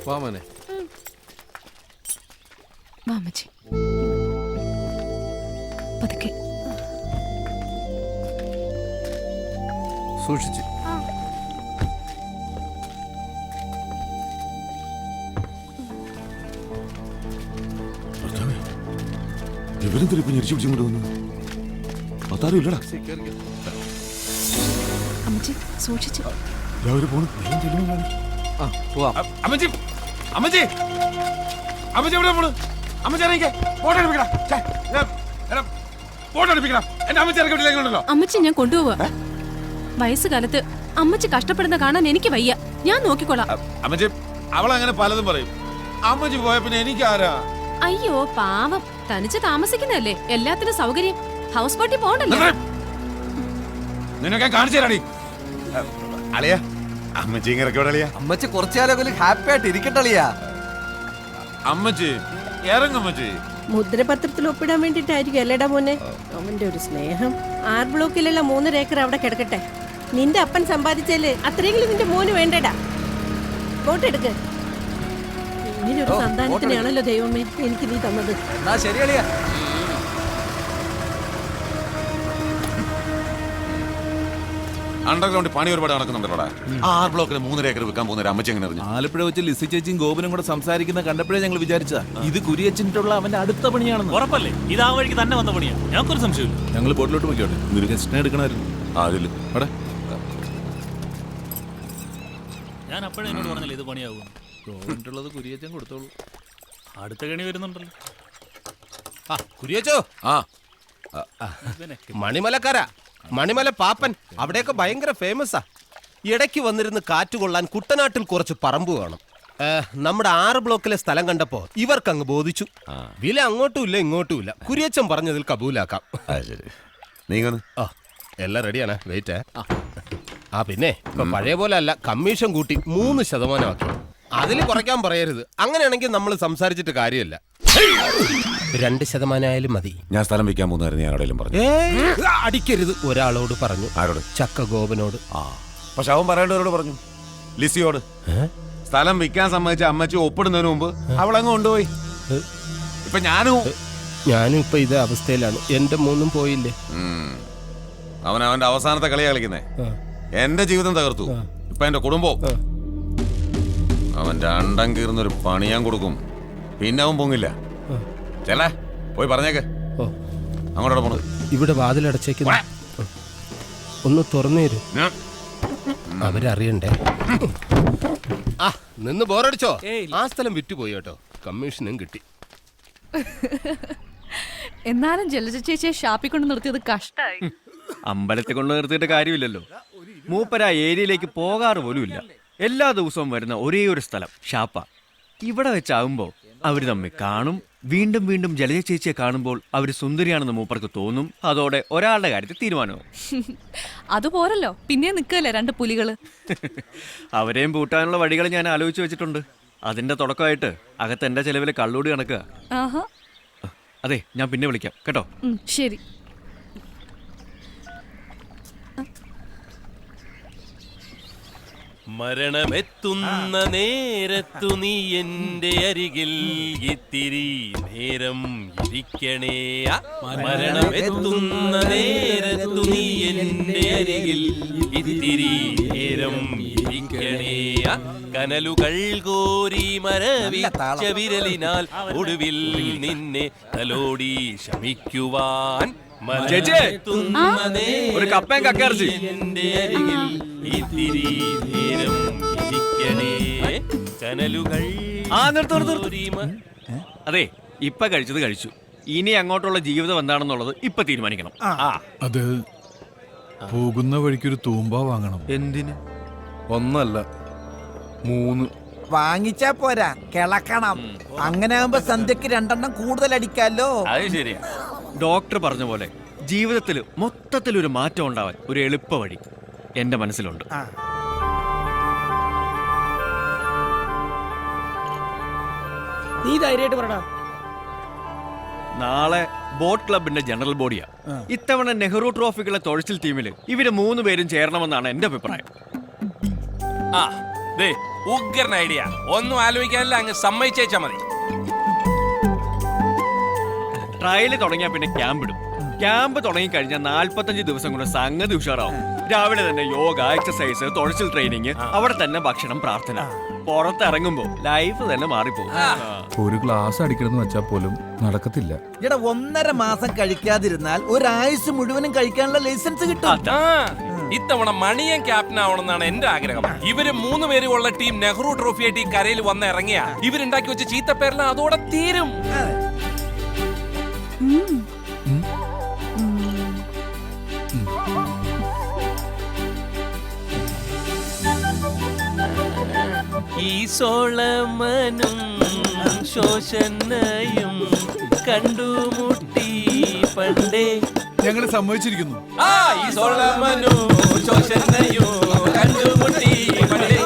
വാ മോനെ. വാ അമ്മച്ചി. പതുക്കെ സൂക്ഷിച്ച്. ഇവരെന്തിനാ ഇപ്പൊ ഞെരിച്ചു പിടിച്ചും കൊണ്ട് വന്നു? അതാരും ഇല്ലടാ. അമ്മച്ചി സൂക്ഷിച്ച്. രാവിലെ പോണു. ആ പോവാം. അമ്മച്ചി അമ്മച്ചി അമ്മച്ചി എവിടെ പോണു? അമ്മച്ചി ഇറങ്ങിക്കേ. ഫോട്ടോ എടുപ്പിക്കണം. ഫോട്ടോ എടുപ്പിക്കണം. എന്റെ അമ്മച്ചി ഇറക്കി വിട്ടില്ലെങ്കിലുണ്ടല്ലോ. അമ്മച്ചി ഞാൻ കൊണ്ടുപോവാ. വയസ്സുകാലത്ത് അമ്മച്ചി കഷ്ടപ്പെടുന്ന കാണാൻ എനിക്ക് വയ്യ. ഞാൻ നോക്കിക്കോളാം. അമ്മച്ചി അവളങ്ങനെ പലതും പറയും. അമ്മച്ചി പോയ പിന്നെ എനിക്കാരാ? അയ്യോ പാവം, തനിച്ച് താമസിക്കുന്നതല്ലേ, എല്ലാത്തിനും സൗകര്യം. ഹൗസ് ബോട്ടിൽ പോകണ്ടല്ലോ. നിന്നൊക്കെ കാണിച്ചു തരാടി. അളിയാ അമ്മച്ചി ഇറക്കി വിടളിയാ. അമ്മച്ചി കുറച്ചുകാലം ഹാപ്പി ആയിട്ട് ഇരിക്കട്ടളിയാ. അമ്മച്ചി ഇറങ്ങമ്മച്ചി. മുദ്രപത്രത്തിൽ ഒപ്പിടാൻ വേണ്ടിട്ടായിരിക്കും അല്ലേടാ മോനെ അവന്റെ ഒരു സ്നേഹം. 6 ബ്ലോക്കിലുള്ള 3 ഏക്കർ അവിടെ കിടക്കട്ടെ. നിന്റെ അപ്പൻ സമ്പാദിച്ചാല് അത്രയെങ്കിലും നിന്റെ മോന് വേണ്ടടാ. വോട്ടെടുക്ക്. ഇങ്ങനൊരു സന്താനത്തിനാണല്ലോ ദൈവമേ എനിക്ക് നീ തന്നത്. എന്നാ ശരി അളിയാ. അണ്ടർഗ്രൗണ്ട് പണി ഒരുപാട് നടക്കുന്നുണ്ടല്ലോടാ. 6 ബ്ലോക്കിൽ 3 ഏക്കർ വിൽക്കാൻ പോകുന്ന അമ്മച്ചി എങ്ങനെ അറിഞ്ഞു? ആലപ്പുഴ വെച്ച് ലിസി ചേച്ചിയും ഗോപനും കൂടെ സംസാരിക്കുന്ന കണ്ടപ്പോഴേ ഞങ്ങൾ വിചാരിച്ചാ ഇത് കുരിയച്ചിട്ടുള്ള അവന്റെ അടുത്ത പണിയാണെന്ന്. ഉറപ്പല്ലേ ഇത് ആ വഴിക്ക് തന്നെ വന്ന പണിയാ? ഞങ്ങൾക്കൊരു സംശയമില്ല. ഞങ്ങൾ ബോട്ടിലോട്ട് പോയിക്കോട്ടെ. നിനക്ക് ഗസ്റ്റിനെ എടുക്കണമായിരുന്നു. ആരില്ല അവിടെ ഞാൻ അപ്പോഴേ എന്നോട് പറഞ്ഞില്ല ഇത് പണിയാകും. ഗോപനിട്ടുള്ളത് കുരിയച്ചൻ കൊടുത്തോളൂ. അടുത്ത കണി വരുന്നുണ്ടല്ലോ. കുരിയച്ചോ, മണിമലക്കാരാ, മണിമല പാപ്പൻ അവിടെയൊക്കെ ഭയങ്കര ഫേമസാ. ഇടയ്ക്ക് വന്നിരുന്ന് കാറ്റുകൊള്ളാൻ കുട്ടനാട്ടിൽ കുറച്ച് പറമ്പ് വേണം. നമ്മുടെ 6 ബ്ലോക്കിലെ സ്ഥലം കണ്ടപ്പോ ഇവർക്കങ്ങ് ബോധിച്ചു. വില അങ്ങോട്ടും ഇല്ല ഇങ്ങോട്ടും ഇല്ല. കുരിയച്ചൻ പറഞ്ഞതിൽ കബൂലാക്കാം. എല്ലാം റെഡിയാണ്. വെയിറ്റ്. പിന്നെ ഇപ്പൊ പഴയ പോലെ അല്ല, കമ്മീഷൻ കൂട്ടി 3% ആക്കി. അതിൽ കുറയ്ക്കാൻ പറയരുത്. അങ്ങനെയാണെങ്കിൽ നമ്മൾ സംസാരിച്ചിട്ട് കാര്യമല്ല. 2% ആയാലും മതി. ഞാൻ സ്ഥലം വിൽക്കാൻ പോകുന്നതായിരുന്നു ഞാൻ എവിടെയും പറഞ്ഞു. അടിക്കരുത്. ഒരാളോട് പറഞ്ഞു. ആരോട്? ചക്ക ഗോപനോട്. പക്ഷെ അവൻ പറയേണ്ടവരോട് പറഞ്ഞു, ലിസിയോട്. സ്ഥലം വിൽക്കാൻ സമ്മതിച്ച അമ്മച്ചി ഒപ്പിടുന്നതിന് മുമ്പ് അവളങ്ങ് കൊണ്ടുപോയി. ഇപ്പൊ ഞാനും ഇപ്പൊ ഇതേ അവസ്ഥയിലാണ്. എന്റെ 3 പോയില്ലേ. അവൻ അവന്റെ അവസാനത്തെ കളിയാ കളിക്കുന്നേ. എന്റെ ജീവിതം തകർത്തു. ഇപ്പൊ എന്റെ കുടുംബവും. അവന്റെ അണ്ടം കീർന്നൊരു പണി ഞാൻ കൊടുക്കും. പിന്നെ അവൻ പൊങ്ങില്ല. ചേട്ടാ പോയി പറഞ്ഞേക്ക്. അങ്ങോട്ടോടെ പോണത്. ഇവിടെ വാതിലടച്ചേക്കുന്നു. ഒന്ന് തുറന്നു തരൂ. അവരറിയണ്ടേ. നിന്ന് ബോറടിച്ചോ? ആ സ്ഥലം വിറ്റുപോയി കേട്ടോ. കമ്മീഷനും കിട്ടി. എന്നാലും ജലജ ചേച്ചിയെ ഷാപ്പിൽ കൊണ്ട് നിർത്തിയത് കഷ്ടായി. അമ്പലത്തിൽ കൊണ്ട് നിർത്തിയിട്ട് കാര്യമില്ലല്ലോ. മൂപ്പര ഏരിയയിലേക്ക് പോകാറ് പോലുമില്ല. എല്ലാ ദിവസവും വരുന്ന ഒരേ ഒരു സ്ഥലം ഷാപ്പ. ഇവിടെ വെച്ചാകുമ്പോൾ അവർ തമ്മിൽ കാണും. വീണ്ടും വീണ്ടും ജലജ ചേച്ചിയെ കാണുമ്പോൾ അവർ സുന്ദരിയാണെന്ന് മൂപ്പർക്ക് തോന്നും. അതോടെ ഒരാളുടെ കാര്യത്തിൽ തീരുമാനവും. അതുപോരല്ലോ, പിന്നെ നിൽക്കല്ലേ 2 പുലികള്. അവരെയും പൂട്ടാനുള്ള വഴികൾ ഞാൻ ആലോചിച്ച് വെച്ചിട്ടുണ്ട്. അതിന്റെ തുടക്കമായിട്ട് അകത്ത് എന്റെ ചെലവിൽ കള്ളൂടി കണക്കുക. അതെ, ഞാൻ പിന്നെ വിളിക്കാം കേട്ടോ. ശരി. മരണമെത്തുന്ന നേരത്തു നീ എന്റെ അരികിൽ ഇത്തിരി നേരം ഇരിക്കണേ. മരണമെത്തുന്ന നേരത്തു നീ എന്റെ അരികിൽ ഇത്തിരി നേരം ഇരിക്കണേ. കനലുകൾ കോരി മരവിച്ച വിരലിനാൽ ഒടുവിൽ നിന്നെ തലോടി ശമിക്കുവാൻ. ഒരു കപ്പയും കക്കയിറച്ചി. എന്റെ അരികിൽ ഇത്തിരി നേരം ഇരിക്കണേ. കനലുകൾ. അതെ, ഇപ്പൊ കഴിച്ചത് കഴിച്ചു. ഇനി അങ്ങോട്ടുള്ള ജീവിതം എന്താണെന്നുള്ളത് ഇപ്പൊ തീരുമാനിക്കണം. അത് പോകുന്ന വഴിക്കൊരു തൂമ്പ വാങ്ങണം. എന്തിന്? 1 അല്ല 3 വാങ്ങിച്ചാ പോരാ, കിളക്കണം. അങ്ങനെ ആകുമ്പോ സന്ധ്യക്ക് 2 കൂടുതൽ അടിക്കാലോ. അത് ശരിയാ. ഡോക്ടർ പറഞ്ഞ പോലെ ജീവിതത്തിൽ മൊത്തത്തിലൊരു മാറ്റം ഉണ്ടാവാൻ ഒരു എളുപ്പ വഴി എന്റെ മനസ്സിലുണ്ട്. നീ ധൈര്യമായിട്ട് പറടാ. നാളെ ബോട്ട് ക്ലബിന്റെ ജനറൽ ബോഡിയാ. ഇത്തവണ നെഹ്റു ട്രോഫിക്കുള്ള തുഴച്ചിൽ ടീമിൽ ഇവര് 3 പേരും ചേരണമെന്നാണ് എന്റെ അഭിപ്രായം. ഉഗ്രൻ ഐഡിയ. ഒന്നും ആലോചിക്കാനില്ല, അങ്ങ് സമ്മതിച്ചേച്ചാ മതി. ട്രയല് തുടങ്ങിയാൽ പിന്നെ ക്യാമ്പ് ഇടും. ക്യാമ്പ് തുടങ്ങി കഴിഞ്ഞാൽ 45 ദിവസം കൊണ്ട് സംഗതി ഉഷാറാവും. രാവിലെ തന്നെ യോഗ, എക്സസൈസ്, തുഴച്ചിൽ ട്രെയിനിങ്, അവിടെ തന്നെ ഭക്ഷണം, പ്രാർത്ഥന. പുറത്തിറങ്ങുമ്പോ ലൈഫ് തന്നെ മാറിപ്പോകും. ഒരു ഗ്ലാസ് അടിക്കണമെന്ന് വെച്ചാൽ പോലും നടക്കത്തില്ല. എടാ 1.5 മാസം കഴിക്കാതിരുന്നാൽ ഒരാഴ്ച മുഴുവനും കഴിക്കാനുള്ള ലൈസൻസ് കിട്ടും. ഇത്തവണ മണിയൻ ക്യാപ്റ്റൻ ആവണമെന്നാണ് എന്റെ ആഗ്രഹം. ഇവര് 3 പേരുള്ള ടീം നെഹ്റു ട്രോഫി ആയിട്ട് ഈ കരയിൽ വന്ന് ഇറങ്ങിയ ഇവരുണ്ടാക്കി വെച്ച ചീത്തപ്പേരെല്ലാം അതോടെ തീരും. ഈ സോളമനും ശോഷനയും കണ്ടുമുട്ടി പണ്ടേ. ഞങ്ങൾ സമ്മതിച്ചിരിക്കുന്നു. ഈ സോളമനും ശോഷനയും കണ്ടുമുട്ടി പണ്ടേ.